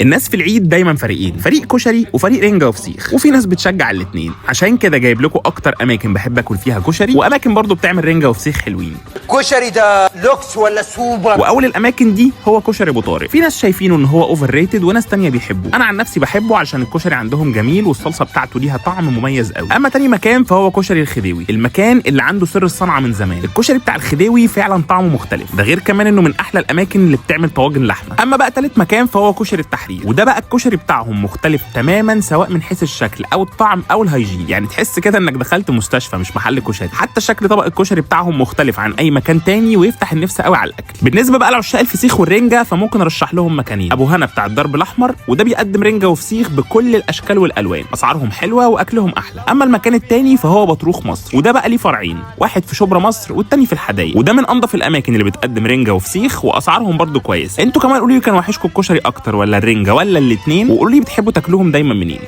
الناس في العيد دايما فريقين، فريق كشري وفريق رنجة وفسيخ، وفي ناس بتشجع الاثنين. عشان كده جايب لكم اكتر اماكن بحب اكل فيها كشري، واماكن برضو بتعمل رنجة وفسيخ حلوين. كشري ده لوكس ولا سوبر؟ واول الاماكن دي هو كشري ابو طارق. في ناس شايفينه ان هو اوفر ريتد وناس تانية بيحبوه. انا عن نفسي بحبه عشان الكشري عندهم جميل والصلصه بتاعته ليها طعم مميز قوي. اما تاني مكان فهو كشري الخديوي، المكان اللي عنده سر الصنعه من زمان. الكشري بتاع الخديوي فعلا طعمه مختلف، ده غير كمان انه من احلى الاماكن اللي بتعمل طواجن لحمه. اما بقى تالت مكان فهو كشري التحرير، وده بقى الكشري بتاعهم مختلف تماما سواء من حيث الشكل او الطعم او الهيجين. يعني تحس كده انك دخلت مستشفى مش محل كشري. حتى شكل طبق الكشري بتاعهم مختلف عن اي مكان تاني ويفتح النفس قوي على الاكل. بالنسبه بقى لعشاق الفسيخ والرنجه فممكن ارشح لهم مكانين، ابو هنا بتاع الدرب الاحمر، وده بيقدم رنجه وفسيخ بكل الاشكال والالوان، اسعارهم حلوه واكلهم احلى. اما المكان التاني فهو بطروخ مصر، وده بقى ليه فرعين، واحد في شبرا مصر والتاني في الحدايق، وده من انضف الاماكن اللي بتقدم رنجه وفسيخ واسعارهم برده كويس. انتوا كمان قولوا لي كان وحشكم الكشري اكتر ولا الرنجه ولا الاثنين، وقولوا لي بتحبوا تاكلوهم دايما منين.